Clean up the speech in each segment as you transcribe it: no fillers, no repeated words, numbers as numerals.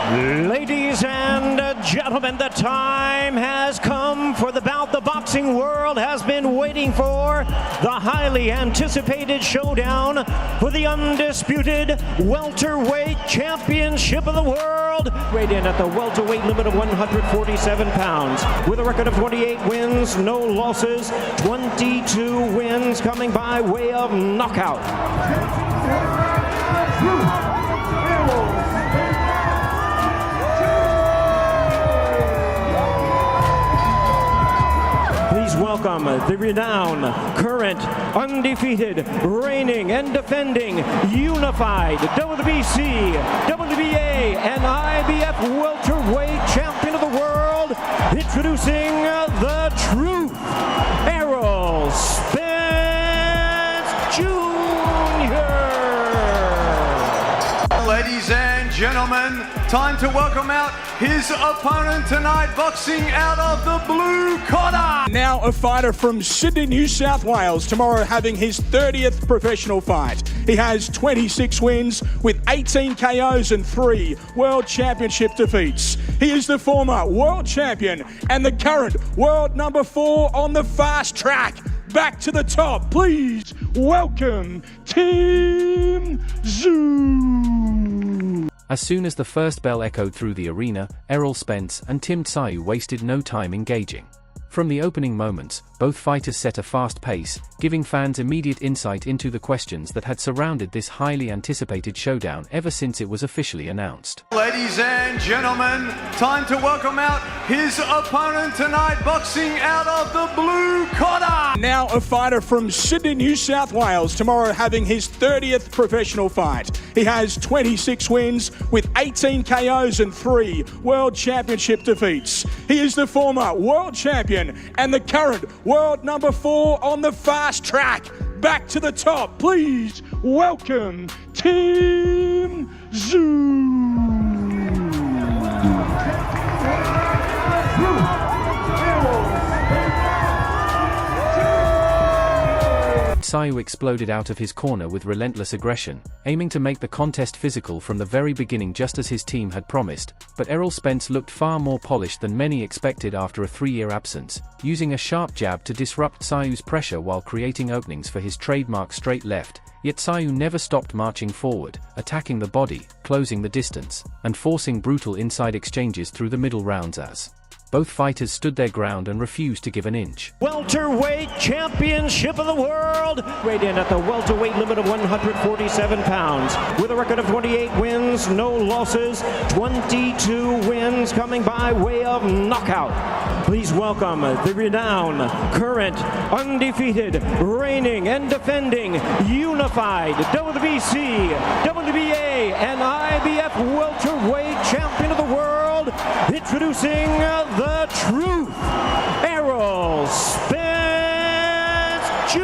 Ladies and gentlemen, the time has come for the bout the boxing world has been waiting for. The highly anticipated showdown for the undisputed welterweight championship of the world. Weighed in at the welterweight limit of 147 pounds. With a record of 28 wins, no losses, 22 wins coming by way of knockout. Please welcome the renowned, current, undefeated, reigning and defending unified WBC, WBA, and IBF welterweight champion of the world, introducing the truth, Errol Spence Jr. Ladies and gentlemen, time to welcome out his opponent tonight, boxing out of the blue corner. Now a fighter from Sydney, New South Wales, tomorrow having his 30th professional fight. He has 26 wins with 18 KOs and 3 World Championship defeats. He is the former world champion and the current world number 4 on the fast track. Back to the top, please welcome Tim Tszyu. As soon as the first bell echoed through the arena, Errol Spence and Tim Tszyu wasted no time engaging. From the opening moments, both fighters set a fast pace, giving fans immediate insight into the questions that had surrounded this highly anticipated showdown ever since it was officially announced. Ladies and gentlemen, time to welcome out his opponent tonight, boxing out of the blue corner. Now a fighter from Sydney, New South Wales, tomorrow having his 30th professional fight. He has 26 wins with 18 KOs and 3 World Championship defeats. He is the former world champion and the current world number 4 on the fast track. Back to the top, please welcome Tim Tszyu. Tszyu exploded out of his corner with relentless aggression, aiming to make the contest physical from the very beginning just as his team had promised, but Errol Spence looked far more polished than many expected after a 3-year absence, using a sharp jab to disrupt Tszyu's pressure while creating openings for his trademark straight left, yet Tszyu never stopped marching forward, attacking the body, closing the distance, and forcing brutal inside exchanges through the middle rounds as both fighters stood their ground and refused to give an inch. Welterweight championship of the world. Weighed in at the welterweight limit of 147 pounds. With a record of 28 wins, no losses, 22 wins coming by way of knockout. Please welcome the renowned, current, undefeated, reigning and defending unified WBC, WBA, and IBF welterweight champion of the world, introducing the truth, Errol Spence Jr.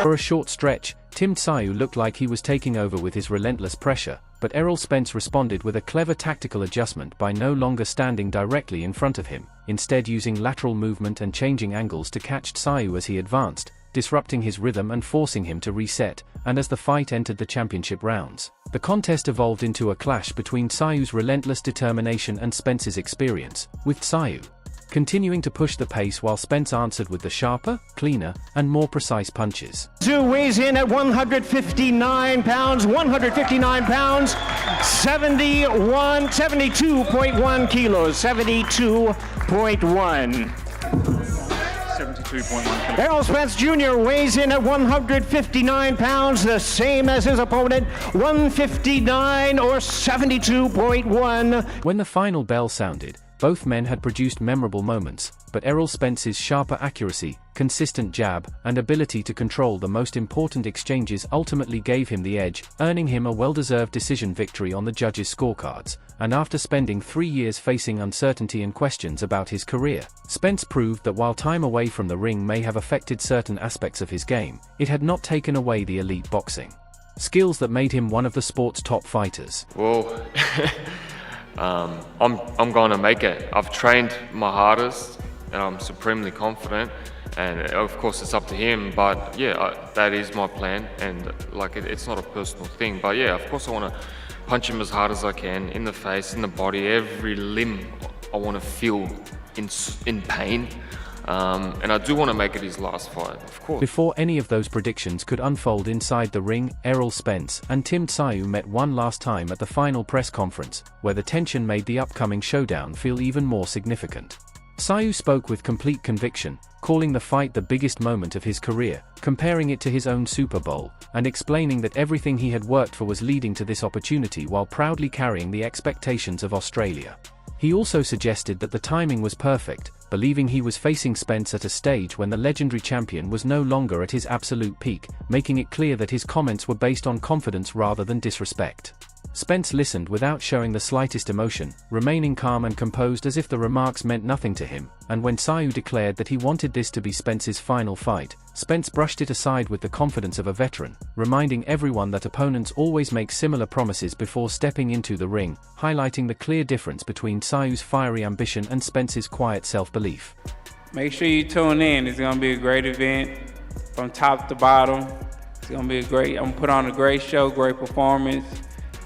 For a short stretch, Tim Tszyu looked like he was taking over with his relentless pressure, but Errol Spence responded with a clever tactical adjustment by no longer standing directly in front of him, instead using lateral movement and changing angles to catch Tszyu as he advanced, disrupting his rhythm and forcing him to reset. And as the fight entered the championship rounds, the contest evolved into a clash between Tsyu's relentless determination and Spence's experience, with Tszyu continuing to push the pace while Spence answered with the sharper, cleaner, and more precise punches. Tszyu weighs in at 159 pounds, 72.1 kilos, 72.1. 72.1. Errol Spence Jr. weighs in at 159 pounds, the same as his opponent, 159 or 72.1. When the final bell sounded, both men had produced memorable moments, but Errol Spence's sharper accuracy, consistent jab, and ability to control the most important exchanges ultimately gave him the edge, earning him a well-deserved decision victory on the judges' scorecards. And after spending 3 years facing uncertainty and questions about his career, Spence proved that while time away from the ring may have affected certain aspects of his game, it had not taken away the elite boxing skills that made him one of the sport's top fighters. Well, I'm going to make it. I've trained my hardest and I'm supremely confident, and of course it's up to him, but yeah, that is my plan, and like it's not a personal thing, but yeah, of course I want to punch him as hard as I can, in the face, in the body, every limb I want to feel in pain. And I do want to make it his last fight, of course. Before any of those predictions could unfold inside the ring, Errol Spence and Tim Tszyu met one last time at the final press conference, where the tension made the upcoming showdown feel even more significant. Tszyu spoke with complete conviction, calling the fight the biggest moment of his career, comparing it to his own Super Bowl, and explaining that everything he had worked for was leading to this opportunity while proudly carrying the expectations of Australia. He also suggested that the timing was perfect, believing he was facing Spence at a stage when the legendary champion was no longer at his absolute peak, making it clear that his comments were based on confidence rather than disrespect. Spence listened without showing the slightest emotion, remaining calm and composed as if the remarks meant nothing to him, and when Tszyu declared that he wanted this to be Spence's final fight, Spence brushed it aside with the confidence of a veteran, reminding everyone that opponents always make similar promises before stepping into the ring, highlighting the clear difference between Tszyu's fiery ambition and Spence's quiet self-belief. Make sure you tune in. It's going to be a great event from top to bottom. It's going to be I'm going to put on a great show, great performance.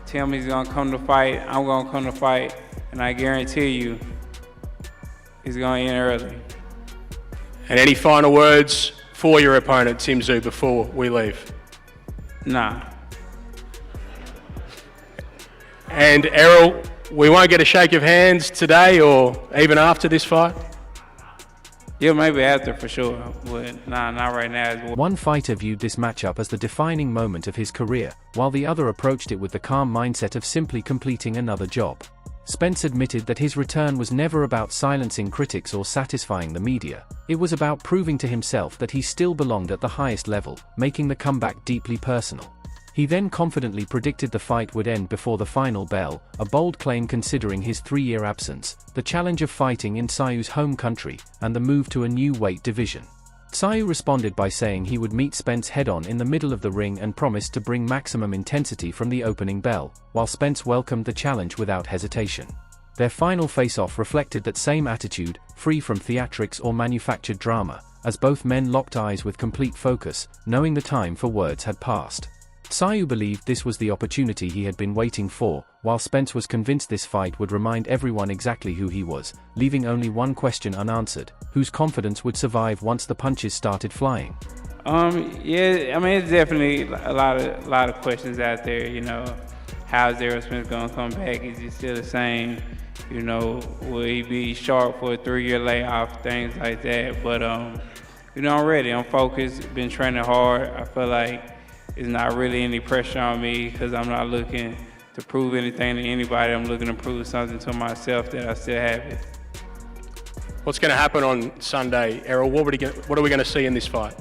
Tim is going to come to fight, I'm going to come to fight, and I guarantee you, it's going to end early. And any final words for your opponent, Tim Tszyu, before we leave? Nah. And Errol, we won't get a shake of hands today or even after this fight? Yeah, maybe after for sure, but nah, not right now. One fighter viewed this matchup as the defining moment of his career, while the other approached it with the calm mindset of simply completing another job. Spence admitted that his return was never about silencing critics or satisfying the media. It was about proving to himself that he still belonged at the highest level, making the comeback deeply personal. He then confidently predicted the fight would end before the final bell, a bold claim considering his 3-year absence, the challenge of fighting in Tszyu's home country, and the move to a new weight division. Tszyu responded by saying he would meet Spence head-on in the middle of the ring and promised to bring maximum intensity from the opening bell, while Spence welcomed the challenge without hesitation. Their final face-off reflected that same attitude, free from theatrics or manufactured drama, as both men locked eyes with complete focus, knowing the time for words had passed. Tszyu believed this was the opportunity he had been waiting for, while Spence was convinced this fight would remind everyone exactly who he was, leaving only one question unanswered: whose confidence would survive once the punches started flying? Yeah, I mean, it's definitely a lot of questions out there. You know, how's Errol Spence gonna come back? Is he still the same? You know, will he be sharp for a 3-year layoff? Things like that. But you know, I'm ready. I'm focused. Been training hard. I feel like it's not really any pressure on me because I'm not looking to prove anything to anybody. I'm looking to prove something to myself that I still have it. What's going to happen on Sunday, Errol? What are we going to see in this fight?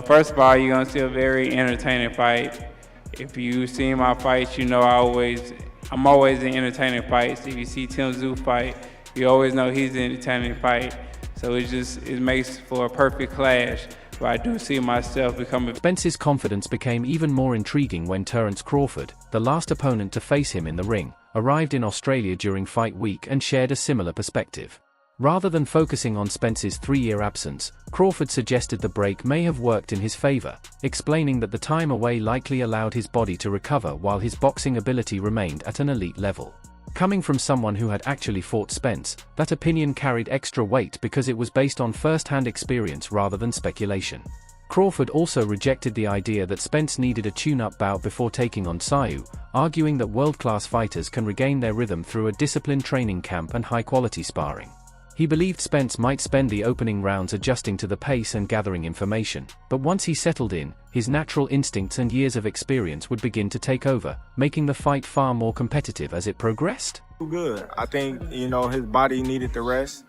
First of all, you're going to see a very entertaining fight. If you see my fights, you know I'm always in entertaining fights. If you see Tim Tszyu fight, you always know he's an entertaining fight. So it makes for a perfect clash. But I do see myself becoming... Spence's confidence became even more intriguing when Terence Crawford, the last opponent to face him in the ring, arrived in Australia during fight week and shared a similar perspective. Rather than focusing on Spence's 3-year absence, Crawford suggested the break may have worked in his favor, explaining that the time away likely allowed his body to recover while his boxing ability remained at an elite level. Coming from someone who had actually fought Spence, that opinion carried extra weight because it was based on first-hand experience rather than speculation. Crawford also rejected the idea that Spence needed a tune-up bout before taking on Tszyu, arguing that world-class fighters can regain their rhythm through a disciplined training camp and high-quality sparring. He believed Spence might spend the opening rounds adjusting to the pace and gathering information, but once he settled in, his natural instincts and years of experience would begin to take over, making the fight far more competitive as it progressed. Good. I think, his body needed the rest.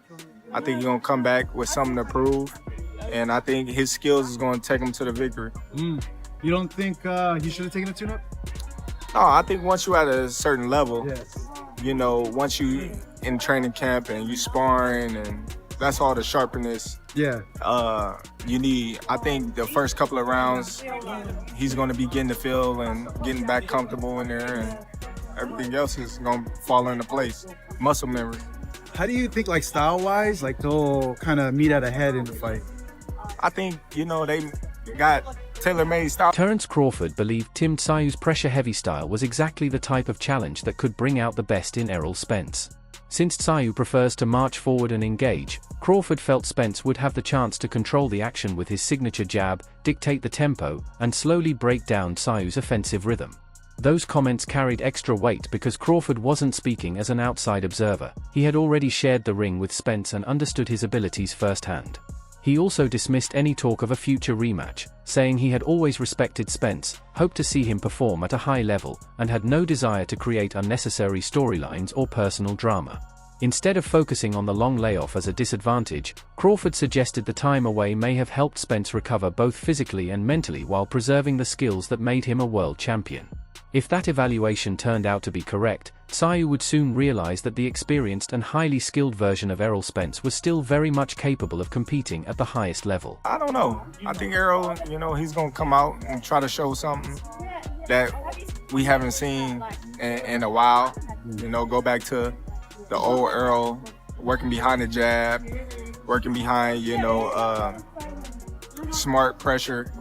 I think he's going to come back with something to prove, and I think his skills is going to take him to the victory. You don't think he should have taken a tune-up? No, I think once you're at a certain level, yes. Once you in training camp and you sparring, and that's all the sharpness you need. I think the first couple of rounds, he's going to be getting the feel and getting back comfortable in there, and everything else is going to fall into place. Muscle memory. How do you think, style-wise, they'll kind of meet at a head in the fight? I think, they got tailor-made style. Terence Crawford believed Tim Tszyu's pressure-heavy style was exactly the type of challenge that could bring out the best in Errol Spence. Since Tszyu prefers to march forward and engage, Crawford felt Spence would have the chance to control the action with his signature jab, dictate the tempo, and slowly break down Tsyu's offensive rhythm. Those comments carried extra weight because Crawford wasn't speaking as an outside observer. He had already shared the ring with Spence and understood his abilities firsthand. He also dismissed any talk of a future rematch, saying he had always respected Spence, hoped to see him perform at a high level, and had no desire to create unnecessary storylines or personal drama. Instead of focusing on the long layoff as a disadvantage, Crawford suggested the time away may have helped Spence recover both physically and mentally while preserving the skills that made him a world champion. If that evaluation turned out to be correct, Tszyu would soon realize that the experienced and highly skilled version of Errol Spence was still very much capable of competing at the highest level. I don't know. I think Errol, he's going to come out and try to show something that we haven't seen in a while. Go back to the old Errol, working behind the jab, working behind, smart pressure,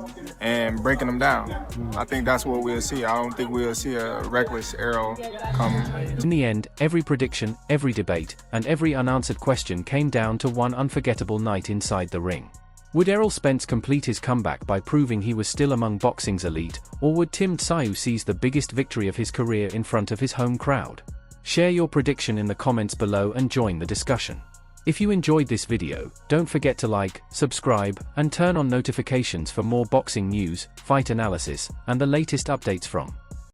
and breaking them down. I think that's what we'll see. I don't think we'll see a reckless Errol come. In the end, every prediction, every debate, and every unanswered question came down to one unforgettable night inside the ring. Would Errol Spence complete his comeback by proving he was still among boxing's elite, or would Tim Tszyu seize the biggest victory of his career in front of his home crowd? Share your prediction in the comments below and join the discussion. If you enjoyed this video, don't forget to like, subscribe, and turn on notifications for more boxing news, fight analysis, and the latest updates from